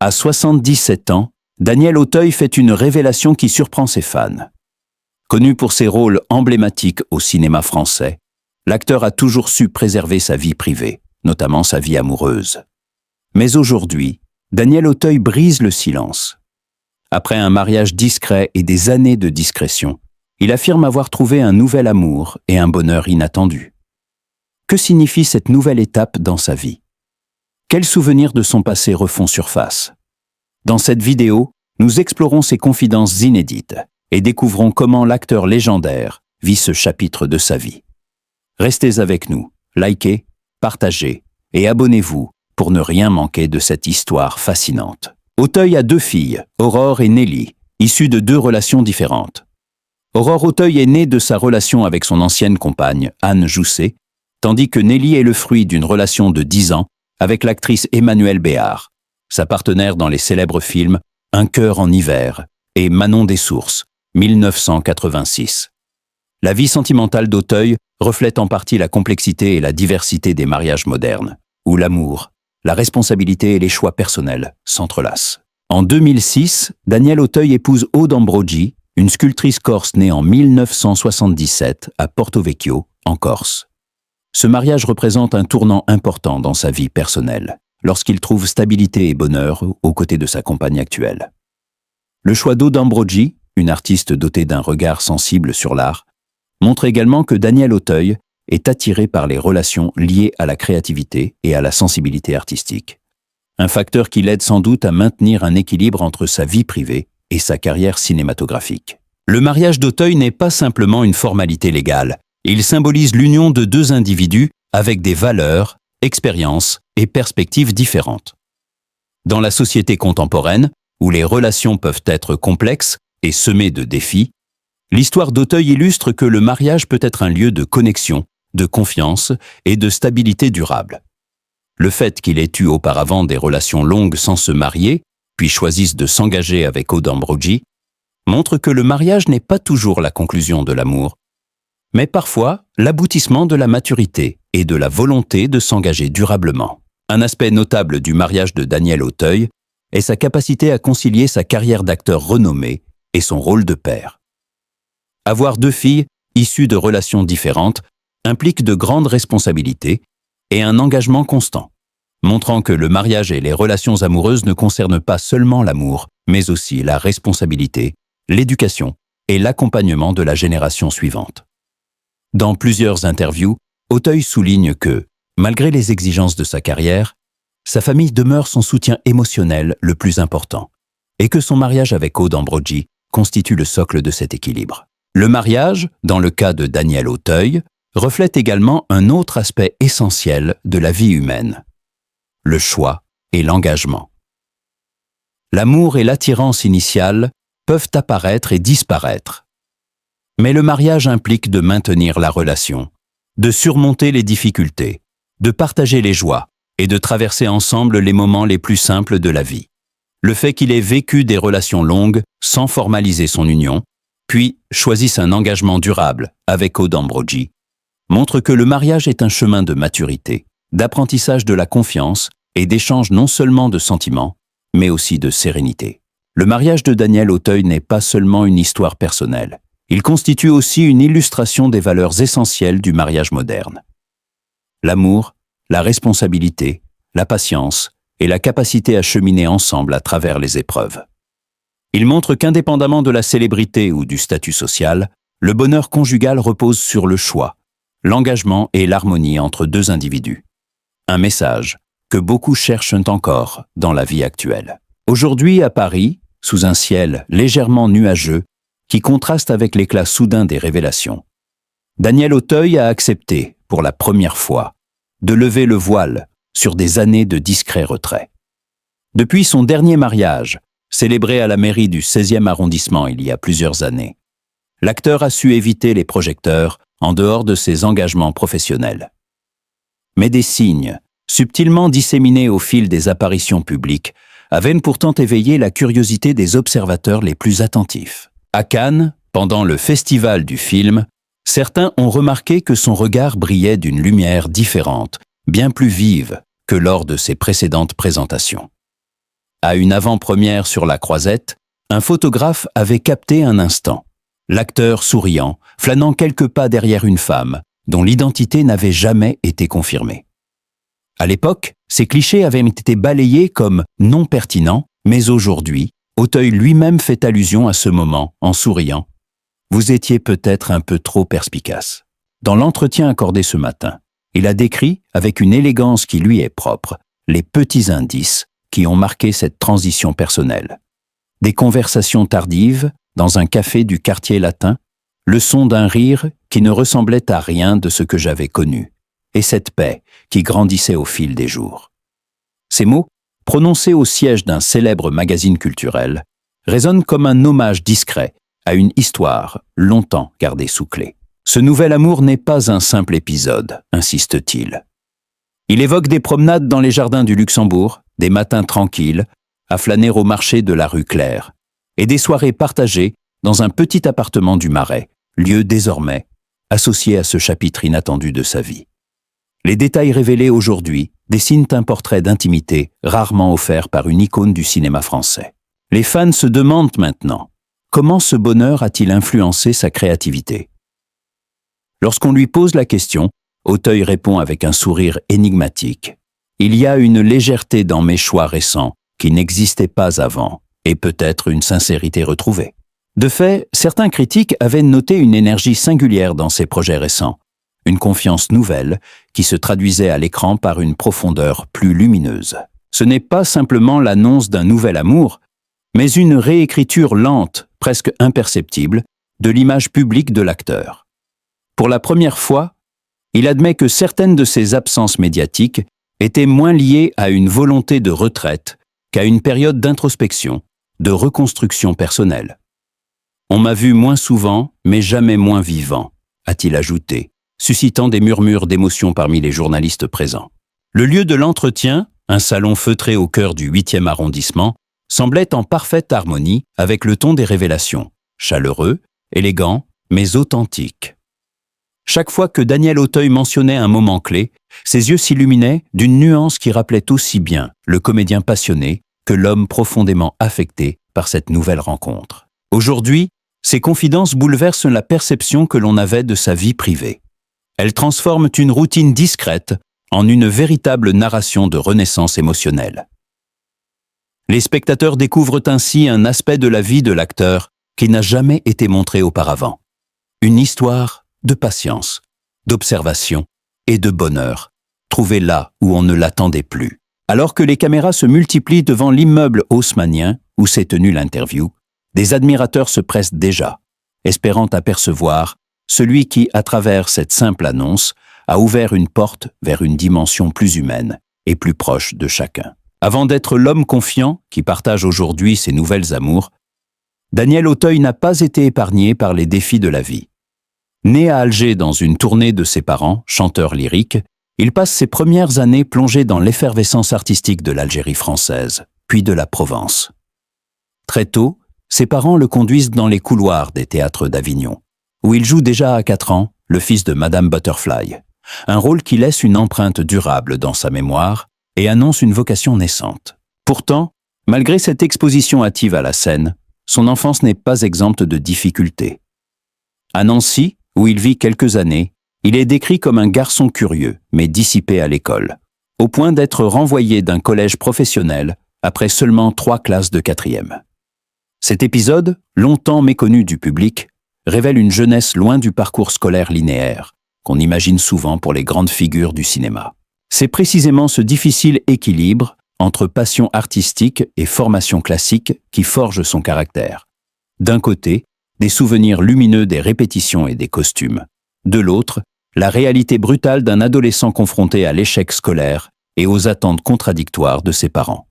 À 77 ans, Daniel Auteuil fait une révélation qui surprend ses fans. Connu pour ses rôles emblématiques au cinéma français, l'acteur a toujours su préserver sa vie privée, notamment sa vie amoureuse. Mais aujourd'hui, Daniel Auteuil brise le silence. Après un mariage discret et des années de discrétion, il affirme avoir trouvé un nouvel amour et un bonheur inattendu. Que signifie cette nouvelle étape dans sa vie? Quels souvenirs de son passé refont surface? Dans cette vidéo, nous explorons ces confidences inédites et découvrons comment l'acteur légendaire vit ce chapitre de sa vie. Restez avec nous, likez, partagez et abonnez-vous pour ne rien manquer de cette histoire fascinante. Auteuil a 2 filles, Aurore et Nelly, issues de 2 relations différentes. Aurore Auteuil est née de sa relation avec son ancienne compagne, Anne Jousset, tandis que Nelly est le fruit d'une relation de 10 ans avec l'actrice Emmanuelle Béard, sa partenaire dans les célèbres films Un cœur en hiver et Manon des Sources, 1986. La vie sentimentale d'Auteuil reflète en partie la complexité et la diversité des mariages modernes, où l'amour, la responsabilité et les choix personnels s'entrelacent. En 2006, Daniel Auteuil épouse Aude Ambrogi, une sculptrice corse née en 1977 à Porto Vecchio, en Corse. Ce mariage représente un tournant important dans sa vie personnelle, lorsqu'il trouve stabilité et bonheur aux côtés de sa compagne actuelle. Le choix d'Aude Ambrogi, une artiste dotée d'un regard sensible sur l'art, montre également que Daniel Auteuil est attiré par les relations liées à la créativité et à la sensibilité artistique. Un facteur qui l'aide sans doute à maintenir un équilibre entre sa vie privée et sa carrière cinématographique. Le mariage d'Auteuil n'est pas simplement une formalité légale, il symbolise l'union de 2 individus avec des valeurs, expériences et perspectives différentes. Dans la société contemporaine, où les relations peuvent être complexes et semées de défis, l'histoire d'Auteuil illustre que le mariage peut être un lieu de connexion, de confiance et de stabilité durable. Le fait qu'il ait eu auparavant des relations longues sans se marier, puis choisisse de s'engager avec Aude Ambrogi, montre que le mariage n'est pas toujours la conclusion de l'amour, mais parfois l'aboutissement de la maturité et de la volonté de s'engager durablement. Un aspect notable du mariage de Daniel Auteuil est sa capacité à concilier sa carrière d'acteur renommé et son rôle de père. Avoir 2 filles issues de relations différentes implique de grandes responsabilités et un engagement constant, montrant que le mariage et les relations amoureuses ne concernent pas seulement l'amour, mais aussi la responsabilité, l'éducation et l'accompagnement de la génération suivante. Dans plusieurs interviews, Auteuil souligne que, malgré les exigences de sa carrière, sa famille demeure son soutien émotionnel le plus important, et que son mariage avec Aude Ambrogi constitue le socle de cet équilibre. Le mariage, dans le cas de Daniel Auteuil, reflète également un autre aspect essentiel de la vie humaine, le choix et l'engagement. L'amour et l'attirance initiale peuvent apparaître et disparaître. Mais le mariage implique de maintenir la relation, de surmonter les difficultés, de partager les joies et de traverser ensemble les moments les plus simples de la vie. Le fait qu'il ait vécu des relations longues sans formaliser son union, puis choisisse un engagement durable avec Aude Ambrogi, montre que le mariage est un chemin de maturité, d'apprentissage de la confiance et d'échange non seulement de sentiments, mais aussi de sérénité. Le mariage de Daniel Auteuil n'est pas seulement une histoire personnelle, il constitue aussi une illustration des valeurs essentielles du mariage moderne. L'amour, la responsabilité, la patience et la capacité à cheminer ensemble à travers les épreuves. Il montre qu'indépendamment de la célébrité ou du statut social, le bonheur conjugal repose sur le choix, l'engagement et l'harmonie entre 2 individus. Un message que beaucoup cherchent encore dans la vie actuelle. Aujourd'hui, à Paris, sous un ciel légèrement nuageux qui contraste avec l'éclat soudain des révélations, Daniel Auteuil a accepté, pour la première fois, de lever le voile sur des années de discret retrait. Depuis son dernier mariage, célébré à la mairie du 16e arrondissement il y a plusieurs années, l'acteur a su éviter les projecteurs en dehors de ses engagements professionnels. Mais des signes, subtilement disséminés au fil des apparitions publiques, avaient pourtant éveillé la curiosité des observateurs les plus attentifs. À Cannes, pendant le festival du film, certains ont remarqué que son regard brillait d'une lumière différente, bien plus vive que lors de ses précédentes présentations. À une avant-première sur la Croisette, un photographe avait capté un instant. L'acteur souriant, flânant quelques pas derrière une femme, dont l'identité n'avait jamais été confirmée. À l'époque, ces clichés avaient été balayés comme non pertinents, mais aujourd'hui, Auteuil lui-même fait allusion à ce moment en souriant. Vous étiez peut-être un peu trop perspicace. Dans l'entretien accordé ce matin, il a décrit, avec une élégance qui lui est propre, les petits indices qui ont marqué cette transition personnelle. Des conversations tardives, dans un café du quartier latin, le son d'un rire qui ne ressemblait à rien de ce que j'avais connu, et cette paix qui grandissait au fil des jours. Ces mots, prononcés au siège d'un célèbre magazine culturel, résonnent comme un hommage discret à une histoire longtemps gardée sous clé. Ce nouvel amour n'est pas un simple épisode, insiste-t-il. Il évoque des promenades dans les jardins du Luxembourg, des matins tranquilles, à flâner au marché de la rue Claire, et des soirées partagées dans un petit appartement du Marais, lieu désormais associé à ce chapitre inattendu de sa vie. Les détails révélés aujourd'hui dessinent un portrait d'intimité rarement offert par une icône du cinéma français. Les fans se demandent maintenant, comment ce bonheur a-t-il influencé sa créativité ? Lorsqu'on lui pose la question, Auteuil répond avec un sourire énigmatique. Il y a une légèreté dans mes choix récents qui n'existait pas avant, et peut-être une sincérité retrouvée. De fait, certains critiques avaient noté une énergie singulière dans ses projets récents, une confiance nouvelle qui se traduisait à l'écran par une profondeur plus lumineuse. Ce n'est pas simplement l'annonce d'un nouvel amour, mais une réécriture lente, presque imperceptible, de l'image publique de l'acteur. Pour la première fois, il admet que certaines de ses absences médiatiques étaient moins liées à une volonté de retraite qu'à une période d'introspection, de reconstruction personnelle. « On m'a vu moins souvent, mais jamais moins vivant », a-t-il ajouté, suscitant des murmures d'émotion parmi les journalistes présents. Le lieu de l'entretien, un salon feutré au cœur du 8e arrondissement, semblait en parfaite harmonie avec le ton des révélations, chaleureux, élégant, mais authentique. Chaque fois que Daniel Auteuil mentionnait un moment clé, ses yeux s'illuminaient d'une nuance qui rappelait aussi bien le comédien passionné que l'homme profondément affecté par cette nouvelle rencontre. Aujourd'hui, ces confidences bouleversent la perception que l'on avait de sa vie privée. Elles transforment une routine discrète en une véritable narration de renaissance émotionnelle. Les spectateurs découvrent ainsi un aspect de la vie de l'acteur qui n'a jamais été montré auparavant. Une histoire de patience, d'observation et de bonheur, trouvée là où on ne l'attendait plus. Alors que les caméras se multiplient devant l'immeuble haussmannien où s'est tenue l'interview, des admirateurs se pressent déjà, espérant apercevoir celui qui, à travers cette simple annonce, a ouvert une porte vers une dimension plus humaine et plus proche de chacun. Avant d'être l'homme confiant qui partage aujourd'hui ses nouvelles amours, Daniel Auteuil n'a pas été épargné par les défis de la vie. Né à Alger dans une tournée de ses parents, chanteurs lyriques, il passe ses premières années plongé dans l'effervescence artistique de l'Algérie française, puis de la Provence. Très tôt, ses parents le conduisent dans les couloirs des théâtres d'Avignon, où il joue déjà à 4 ans le fils de Madame Butterfly, un rôle qui laisse une empreinte durable dans sa mémoire et annonce une vocation naissante. Pourtant, malgré cette exposition hâtive à la scène, son enfance n'est pas exempte de difficultés. À Nancy, où il vit quelques années, il est décrit comme un garçon curieux, mais dissipé à l'école, au point d'être renvoyé d'un collège professionnel après seulement 3 classes de 4e. Cet épisode, longtemps méconnu du public, révèle une jeunesse loin du parcours scolaire linéaire, qu'on imagine souvent pour les grandes figures du cinéma. C'est précisément ce difficile équilibre entre passion artistique et formation classique qui forge son caractère. D'un côté, des souvenirs lumineux des répétitions et des costumes. De l'autre, la réalité brutale d'un adolescent confronté à l'échec scolaire et aux attentes contradictoires de ses parents.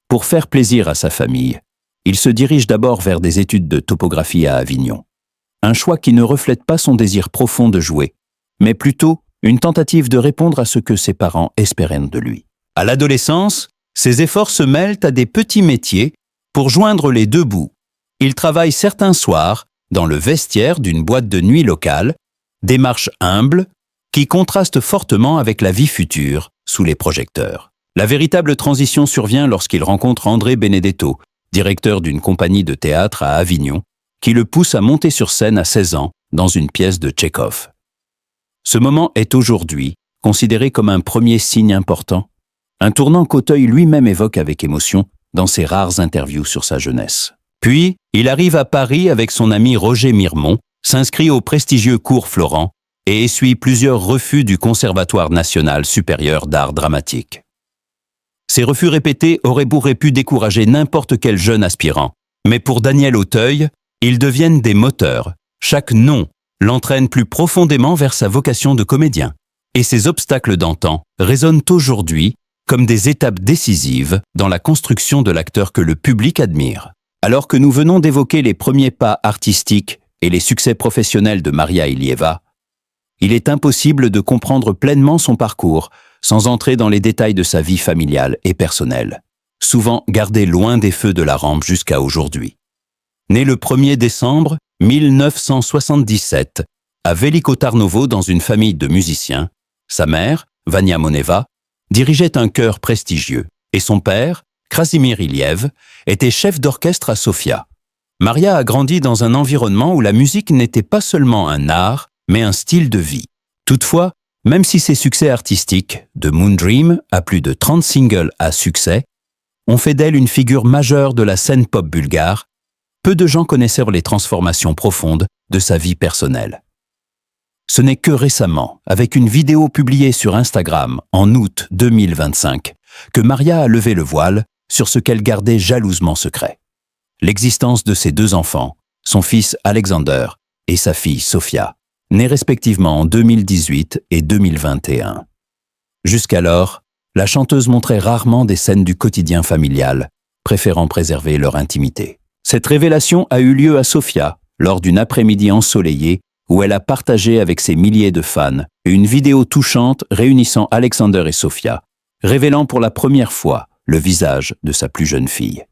Pour faire plaisir à sa famille, il se dirige d'abord vers des études de topographie à Avignon. Un choix qui ne reflète pas son désir profond de jouer, mais plutôt une tentative de répondre à ce que ses parents espéraient de lui. À l'adolescence, ses efforts se mêlent à des petits métiers pour joindre les deux bouts. Il travaille certains soirs dans le vestiaire d'une boîte de nuit locale, démarche humble qui contraste fortement avec la vie future sous les projecteurs. La véritable transition survient lorsqu'il rencontre André Benedetto, directeur d'une compagnie de théâtre à Avignon, qui le pousse à monter sur scène à 16 ans dans une pièce de Tchekhov. Ce moment est aujourd'hui considéré comme un premier signe important, un tournant qu'Auteuil lui-même évoque avec émotion dans ses rares interviews sur sa jeunesse. Puis, il arrive à Paris avec son ami Roger Mirmont, s'inscrit au prestigieux cours Florent et essuie plusieurs refus du Conservatoire national supérieur d'art dramatique. Ces refus répétés auraient pu décourager n'importe quel jeune aspirant, mais pour Daniel Auteuil, ils deviennent des moteurs. Chaque non l'entraîne plus profondément vers sa vocation de comédien. Et ces obstacles d'antan résonnent aujourd'hui comme des étapes décisives dans la construction de l'acteur que le public admire. Alors que nous venons d'évoquer les premiers pas artistiques et les succès professionnels de Maria Ilieva, il est impossible de comprendre pleinement son parcours sans entrer dans les détails de sa vie familiale et personnelle, souvent gardée loin des feux de la rampe jusqu'à aujourd'hui. Né le 1er décembre 1977 à Veliko Tarnovo dans une famille de musiciens, sa mère, Vania Moneva, dirigeait un chœur prestigieux et son père, Krasimir Iliev, était chef d'orchestre à Sofia. Maria a grandi dans un environnement où la musique n'était pas seulement un art, mais un style de vie. Toutefois, même si ses succès artistiques, de Moon Dream à plus de 30 singles à succès, ont fait d'elle une figure majeure de la scène pop bulgare, peu de gens connaissaient les transformations profondes de sa vie personnelle. Ce n'est que récemment, avec une vidéo publiée sur Instagram en août 2025, que Maria a levé le voile sur ce qu'elle gardait jalousement secret. L'existence de ses 2 enfants, son fils Alexander et sa fille Sofia, nés respectivement en 2018 et 2021. Jusqu'alors, la chanteuse montrait rarement des scènes du quotidien familial, préférant préserver leur intimité. Cette révélation a eu lieu à Sofia, lors d'une après-midi ensoleillée où elle a partagé avec ses milliers de fans une vidéo touchante réunissant Alexander et Sofia, révélant pour la première fois le visage de sa plus jeune fille.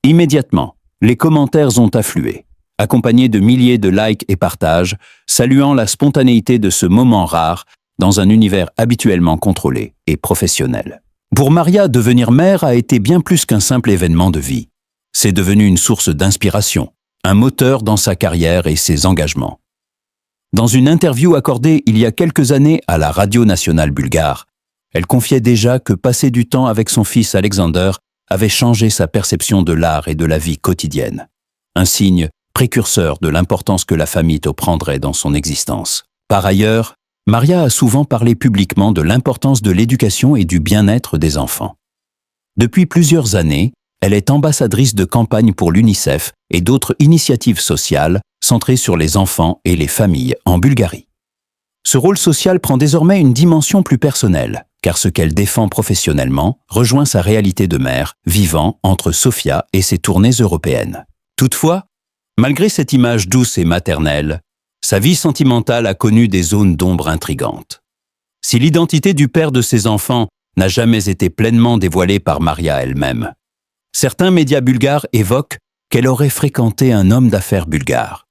Immédiatement, les commentaires ont afflué, accompagnés de milliers de likes et partages, saluant la spontanéité de ce moment rare dans un univers habituellement contrôlé et professionnel. Pour Maria, devenir mère a été bien plus qu'un simple événement de vie. C'est devenu une source d'inspiration, un moteur dans sa carrière et ses engagements. Dans une interview accordée il y a quelques années à la radio nationale bulgare, elle confiait déjà que passer du temps avec son fils Alexander avait changé sa perception de l'art et de la vie quotidienne. Un signe précurseur de l'importance que la famille prendrait dans son existence. Par ailleurs, Maria a souvent parlé publiquement de l'importance de l'éducation et du bien-être des enfants. Depuis plusieurs années, elle est ambassadrice de campagne pour l'UNICEF et d'autres initiatives sociales centrées sur les enfants et les familles en Bulgarie. Ce rôle social prend désormais une dimension plus personnelle, car ce qu'elle défend professionnellement rejoint sa réalité de mère, vivant entre Sofia et ses tournées européennes. Toutefois, malgré cette image douce et maternelle, sa vie sentimentale a connu des zones d'ombre intrigantes. Si l'identité du père de ses enfants n'a jamais été pleinement dévoilée par Maria elle-même, certains médias bulgares évoquent qu'elle aurait fréquenté un homme d'affaires bulgare,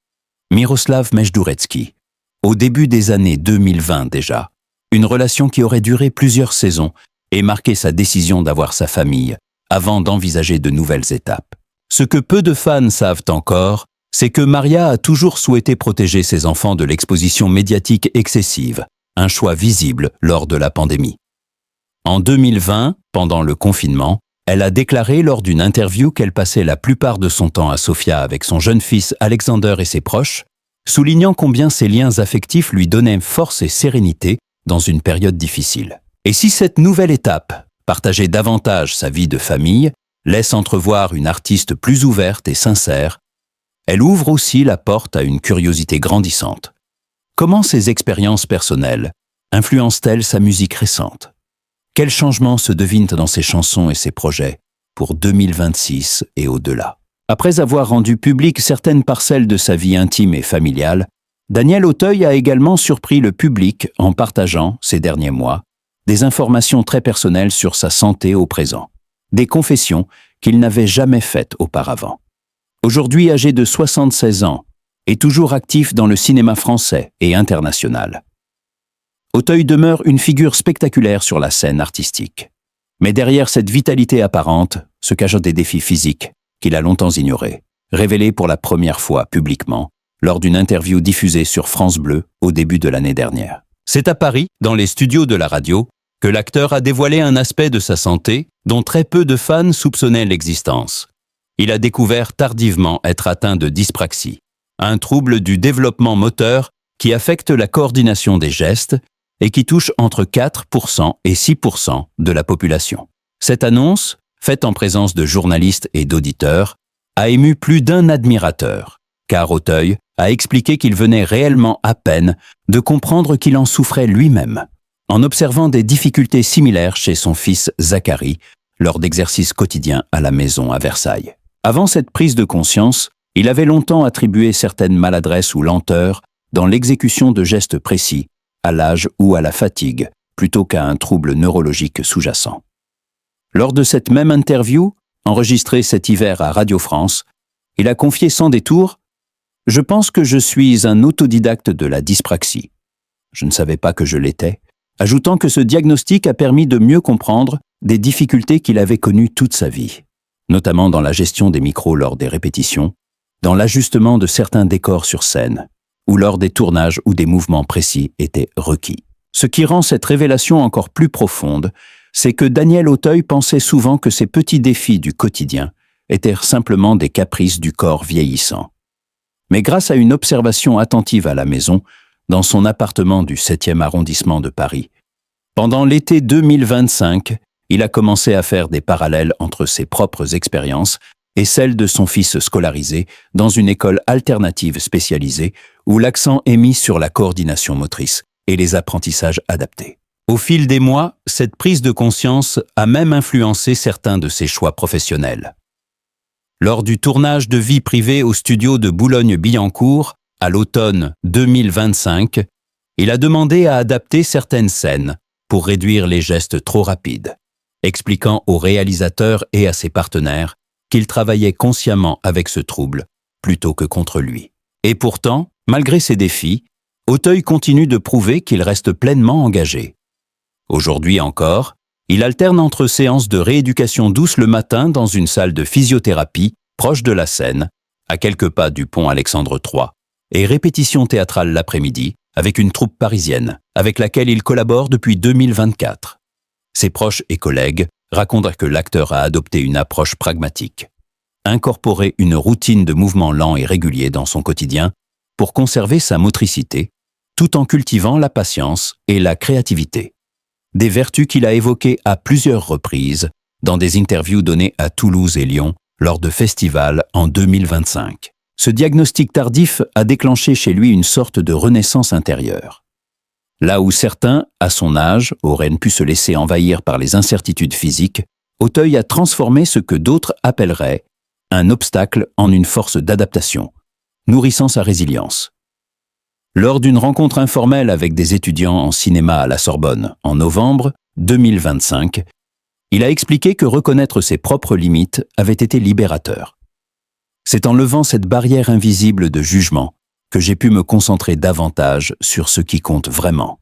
Miroslav Mejdouretski, au début des années 2020 déjà, une relation qui aurait duré plusieurs saisons et marqué sa décision d'avoir sa famille avant d'envisager de nouvelles étapes. Ce que peu de fans savent encore, c'est que Maria a toujours souhaité protéger ses enfants de l'exposition médiatique excessive, un choix visible lors de la pandémie. En 2020, pendant le confinement, elle a déclaré lors d'une interview qu'elle passait la plupart de son temps à Sofia avec son jeune fils Alexander et ses proches, soulignant combien ces liens affectifs lui donnaient force et sérénité dans une période difficile. Et si cette nouvelle étape, partager davantage sa vie de famille, laisse entrevoir une artiste plus ouverte et sincère, elle ouvre aussi la porte à une curiosité grandissante. Comment ces expériences personnelles influencent-elles sa musique récente ? Quels changements se devinent dans ses chansons et ses projets pour 2026 et au-delà ? Après avoir rendu publiques certaines parcelles de sa vie intime et familiale, Daniel Auteuil a également surpris le public en partageant, ces derniers mois, des informations très personnelles sur sa santé au présent, des confessions qu'il n'avait jamais faites auparavant. Aujourd'hui âgé de 76 ans et toujours actif dans le cinéma français et international, Auteuil demeure une figure spectaculaire sur la scène artistique. Mais derrière cette vitalité apparente se cachent des défis physiques qu'il a longtemps ignorés, révélés pour la première fois publiquement lors d'une interview diffusée sur France Bleu au début de l'année dernière. C'est à Paris, dans les studios de la radio, que l'acteur a dévoilé un aspect de sa santé dont très peu de fans soupçonnaient l'existence. Il a découvert tardivement être atteint de dyspraxie, un trouble du développement moteur qui affecte la coordination des gestes et qui touche entre 4% et 6% de la population. Cette annonce, faite en présence de journalistes et d'auditeurs, a ému plus d'un admirateur, car Auteuil a expliqué qu'il venait réellement à peine de comprendre qu'il en souffrait lui-même, en observant des difficultés similaires chez son fils Zacharie lors d'exercices quotidiens à la maison à Versailles. Avant cette prise de conscience, il avait longtemps attribué certaines maladresses ou lenteurs dans l'exécution de gestes précis, à l'âge ou à la fatigue, plutôt qu'à un trouble neurologique sous-jacent. Lors de cette même interview, enregistrée cet hiver à Radio France, il a confié sans détour « Je pense que je suis un autodidacte de la dyspraxie. Je ne savais pas que je l'étais », ajoutant que ce diagnostic a permis de mieux comprendre des difficultés qu'il avait connues toute sa vie, notamment dans la gestion des micros lors des répétitions, dans l'ajustement de certains décors sur scène, ou lors des tournages où des mouvements précis étaient requis. Ce qui rend cette révélation encore plus profonde, c'est que Daniel Auteuil pensait souvent que ces petits défis du quotidien étaient simplement des caprices du corps vieillissant. Mais grâce à une observation attentive à la maison, dans son appartement du 7e arrondissement de Paris, pendant l'été 2025, il a commencé à faire des parallèles entre ses propres expériences et celles de son fils scolarisé dans une école alternative spécialisée où l'accent est mis sur la coordination motrice et les apprentissages adaptés. Au fil des mois, cette prise de conscience a même influencé certains de ses choix professionnels. Lors du tournage de Vie privée au studio de Boulogne-Billancourt, à l'automne 2025, il a demandé à adapter certaines scènes pour réduire les gestes trop rapides, expliquant au réalisateur et à ses partenaires qu'il travaillait consciemment avec ce trouble plutôt que contre lui. Et pourtant, malgré ces défis, Auteuil continue de prouver qu'il reste pleinement engagé. Aujourd'hui encore, il alterne entre séances de rééducation douce le matin dans une salle de physiothérapie proche de la Seine, à quelques pas du pont Alexandre III, et répétitions théâtrales l'après-midi avec une troupe parisienne, avec laquelle il collabore depuis 2024. Ses proches et collègues racontent que l'acteur a adopté une approche pragmatique. Incorporer une routine de mouvements lents et réguliers dans son quotidien pour conserver sa motricité, tout en cultivant la patience et la créativité. Des vertus qu'il a évoquées à plusieurs reprises dans des interviews données à Toulouse et Lyon lors de festivals en 2025. Ce diagnostic tardif a déclenché chez lui une sorte de renaissance intérieure. Là où certains, à son âge, auraient pu se laisser envahir par les incertitudes physiques, Auteuil a transformé ce que d'autres appelleraient un obstacle en une force d'adaptation, nourrissant sa résilience. Lors d'une rencontre informelle avec des étudiants en cinéma à la Sorbonne en novembre 2025, il a expliqué que reconnaître ses propres limites avait été libérateur. C'est en levant cette barrière invisible de jugement que j'ai pu me concentrer davantage sur ce qui compte vraiment.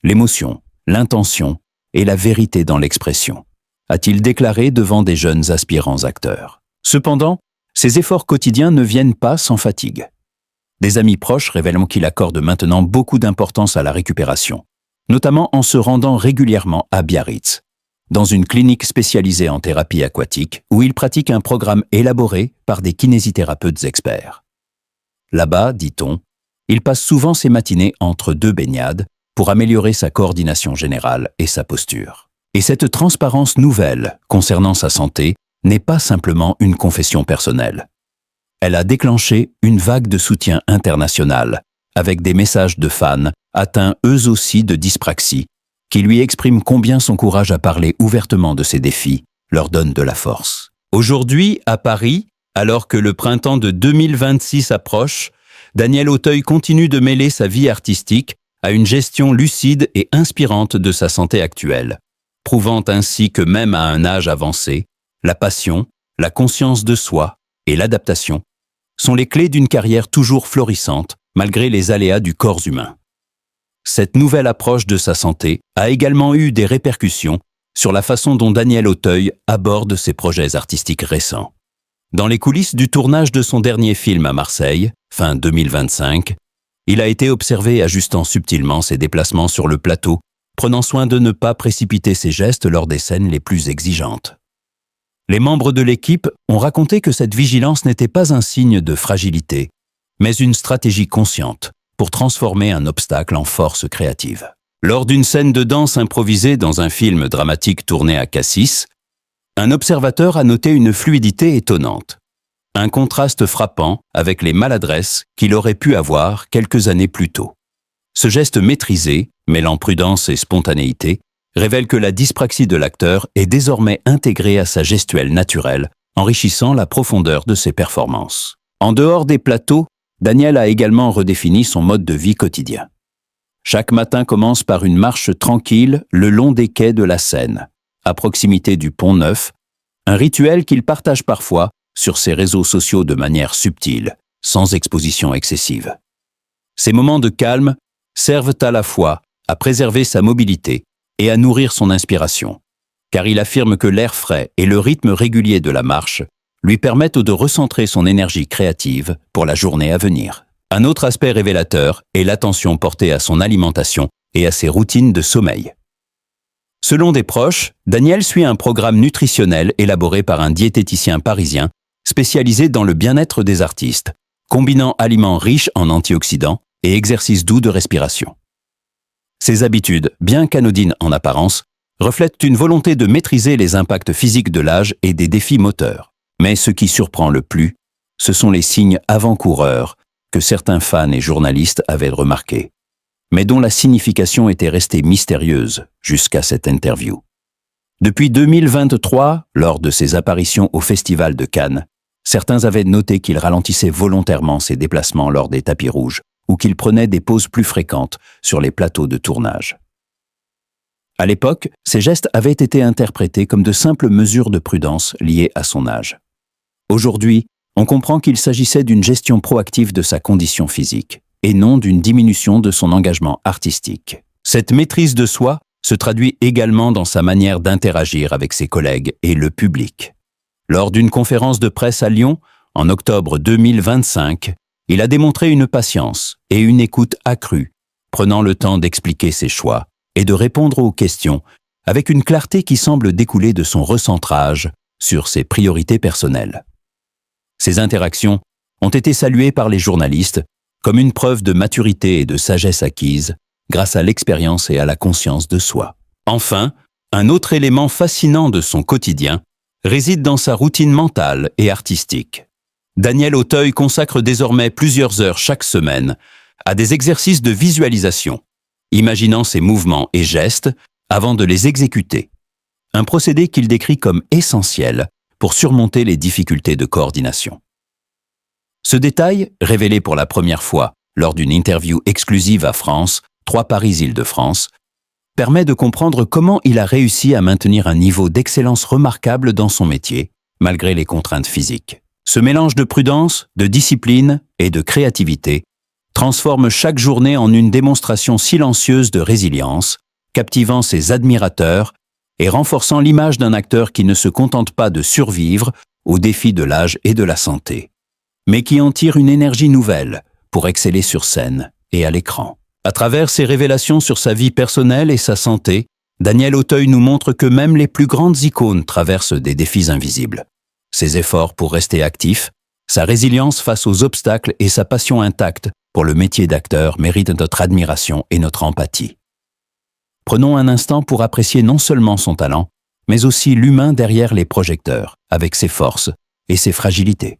L'émotion, l'intention et la vérité dans l'expression, a-t-il déclaré devant des jeunes aspirants acteurs. Cependant, ses efforts quotidiens ne viennent pas sans fatigue. Des amis proches révèlent qu'il accorde maintenant beaucoup d'importance à la récupération, notamment en se rendant régulièrement à Biarritz, dans une clinique spécialisée en thérapie aquatique où il pratique un programme élaboré par des kinésithérapeutes experts. Là-bas, dit-on, il passe souvent ses matinées entre deux baignades pour améliorer sa coordination générale et sa posture. Et cette transparence nouvelle concernant sa santé n'est pas simplement une confession personnelle. Elle a déclenché une vague de soutien international, avec des messages de fans atteints eux aussi de dyspraxie, qui lui expriment combien son courage à parler ouvertement de ses défis leur donne de la force. Aujourd'hui, à Paris, alors que le printemps de 2026 approche, Daniel Auteuil continue de mêler sa vie artistique à une gestion lucide et inspirante de sa santé actuelle, prouvant ainsi que même à un âge avancé, la passion, la conscience de soi et l'adaptation sont les clés d'une carrière toujours florissante malgré les aléas du corps humain. Cette nouvelle approche de sa santé a également eu des répercussions sur la façon dont Daniel Auteuil aborde ses projets artistiques récents. Dans les coulisses du tournage de son dernier film à Marseille, fin 2025, il a été observé ajustant subtilement ses déplacements sur le plateau, prenant soin de ne pas précipiter ses gestes lors des scènes les plus exigeantes. Les membres de l'équipe ont raconté que cette vigilance n'était pas un signe de fragilité, mais une stratégie consciente pour transformer un obstacle en force créative. Lors d'une scène de danse improvisée dans un film dramatique tourné à Cassis, un observateur a noté une fluidité étonnante, un contraste frappant avec les maladresses qu'il aurait pu avoir quelques années plus tôt. Ce geste maîtrisé, mêlant prudence et spontanéité, révèle que la dyspraxie de l'acteur est désormais intégrée à sa gestuelle naturelle, enrichissant la profondeur de ses performances. En dehors des plateaux, Daniel a également redéfini son mode de vie quotidien. Chaque matin commence par une marche tranquille le long des quais de la Seine, à proximité du Pont Neuf, un rituel qu'il partage parfois sur ses réseaux sociaux de manière subtile, sans exposition excessive. Ces moments de calme servent à la fois à préserver sa mobilité et à nourrir son inspiration, car il affirme que l'air frais et le rythme régulier de la marche lui permettent de recentrer son énergie créative pour la journée à venir. Un autre aspect révélateur est l'attention portée à son alimentation et à ses routines de sommeil. Selon des proches, Daniel suit un programme nutritionnel élaboré par un diététicien parisien spécialisé dans le bien-être des artistes, combinant aliments riches en antioxydants et exercices doux de respiration. Ces habitudes, bien qu'anodines en apparence, reflètent une volonté de maîtriser les impacts physiques de l'âge et des défis moteurs. Mais ce qui surprend le plus, ce sont les signes avant-coureurs que certains fans et journalistes avaient remarqués, mais dont la signification était restée mystérieuse jusqu'à cette interview. Depuis 2023, lors de ses apparitions au Festival de Cannes, certains avaient noté qu'il ralentissait volontairement ses déplacements lors des tapis rouges ou qu'il prenait des pauses plus fréquentes sur les plateaux de tournage. À l'époque, ces gestes avaient été interprétés comme de simples mesures de prudence liées à son âge. Aujourd'hui, on comprend qu'il s'agissait d'une gestion proactive de sa condition physique, et non d'une diminution de son engagement artistique. Cette maîtrise de soi se traduit également dans sa manière d'interagir avec ses collègues et le public. Lors d'une conférence de presse à Lyon, en octobre 2025, il a démontré une patience et une écoute accrue, prenant le temps d'expliquer ses choix et de répondre aux questions avec une clarté qui semble découler de son recentrage sur ses priorités personnelles. Ces interactions ont été saluées par les journalistes comme une preuve de maturité et de sagesse acquise grâce à l'expérience et à la conscience de soi. Enfin, un autre élément fascinant de son quotidien réside dans sa routine mentale et artistique. Daniel Auteuil consacre désormais plusieurs heures chaque semaine à des exercices de visualisation, imaginant ses mouvements et gestes avant de les exécuter. Un procédé qu'il décrit comme essentiel pour surmonter les difficultés de coordination. Ce détail, révélé pour la première fois lors d'une interview exclusive à France, 3 Paris-Île-de-France, permet de comprendre comment il a réussi à maintenir un niveau d'excellence remarquable dans son métier, malgré les contraintes physiques. Ce mélange de prudence, de discipline et de créativité transforme chaque journée en une démonstration silencieuse de résilience, captivant ses admirateurs et renforçant l'image d'un acteur qui ne se contente pas de survivre aux défis de l'âge et de la santé, mais qui en tire une énergie nouvelle pour exceller sur scène et à l'écran. À travers ses révélations sur sa vie personnelle et sa santé, Daniel Auteuil nous montre que même les plus grandes icônes traversent des défis invisibles. Ses efforts pour rester actif, sa résilience face aux obstacles et sa passion intacte pour le métier d'acteur méritent notre admiration et notre empathie. Prenons un instant pour apprécier non seulement son talent, mais aussi l'humain derrière les projecteurs, avec ses forces et ses fragilités.